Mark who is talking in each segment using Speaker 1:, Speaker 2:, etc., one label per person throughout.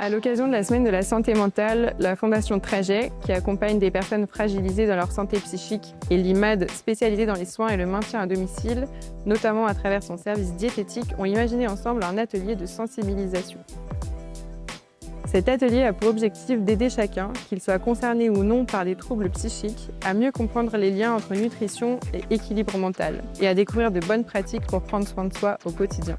Speaker 1: À l'occasion de la semaine de la santé mentale, la Fondation Trajet, qui accompagne des personnes fragilisées dans leur santé psychique, et l'IMAD, spécialisée dans les soins et le maintien à domicile, notamment à travers son service diététique, ont imaginé ensemble un atelier de sensibilisation. Cet atelier a pour objectif d'aider chacun, qu'il soit concerné ou non par des troubles psychiques, à mieux comprendre les liens entre nutrition et équilibre mental, et à découvrir de bonnes pratiques pour prendre soin de soi au quotidien.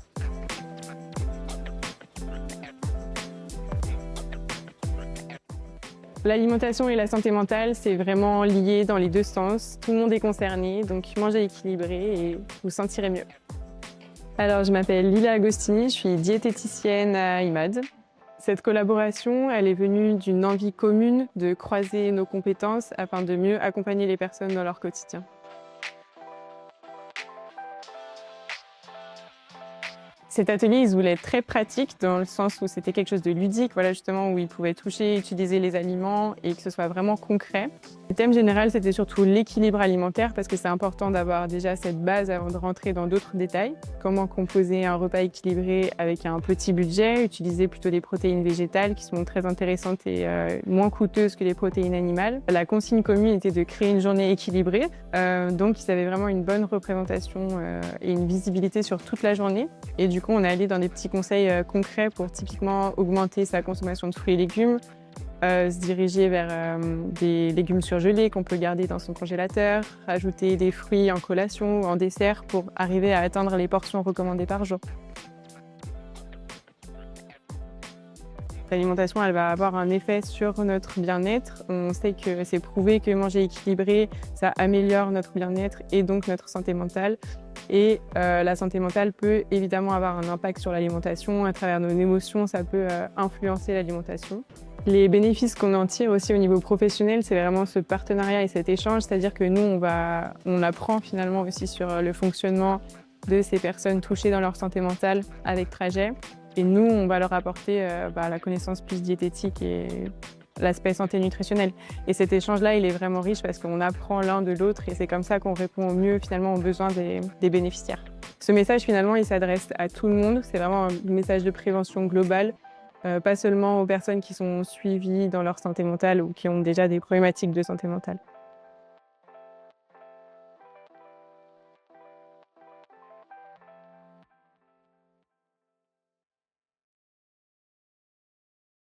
Speaker 1: L'alimentation et la santé mentale, c'est vraiment lié dans les deux sens. Tout le monde est concerné, donc mangez équilibré et vous vous sentirez mieux. Alors, je m'appelle Lila Agostini, je suis diététicienne à IMAD. Cette collaboration, elle est venue d'une envie commune de croiser nos compétences afin de mieux accompagner les personnes dans leur quotidien. Cet atelier, il se voulait être très pratique dans le sens où c'était quelque chose de ludique, voilà, justement, où ils pouvaient toucher, utiliser les aliments et que ce soit vraiment concret. Le thème général, c'était surtout l'équilibre alimentaire parce que c'est important d'avoir déjà cette base avant de rentrer dans d'autres détails. Comment composer un repas équilibré avec un petit budget, utiliser plutôt des protéines végétales qui sont très intéressantes et moins coûteuses que les protéines animales. La consigne commune était de créer une journée équilibrée, donc ils avaient vraiment une bonne représentation et une visibilité sur toute la journée. Et du coup, on est allé dans des petits conseils concrets pour typiquement augmenter sa consommation de fruits et légumes, se diriger vers des légumes surgelés qu'on peut garder dans son congélateur, rajouter des fruits en collation ou en dessert pour arriver à atteindre les portions recommandées par jour. L'alimentation, elle va avoir un effet sur notre bien-être. On sait que c'est prouvé que manger équilibré, ça améliore notre bien-être et donc notre santé mentale. Et la santé mentale peut évidemment avoir un impact sur l'alimentation. À travers nos émotions, ça peut influencer l'alimentation. Les bénéfices qu'on en tire aussi au niveau professionnel, c'est vraiment ce partenariat et cet échange. C'est-à-dire que nous, on apprend finalement aussi sur le fonctionnement de ces personnes touchées dans leur santé mentale avec Trajet. Et nous, on va leur apporter la connaissance plus diététique et l'aspect santé nutritionnelle. Et cet échange-là, il est vraiment riche parce qu'on apprend l'un de l'autre et c'est comme ça qu'on répond au mieux finalement aux besoins des bénéficiaires. Ce message, finalement, il s'adresse à tout le monde. C'est vraiment un message de prévention globale, pas seulement aux personnes qui sont suivies dans leur santé mentale ou qui ont déjà des problématiques de santé mentale.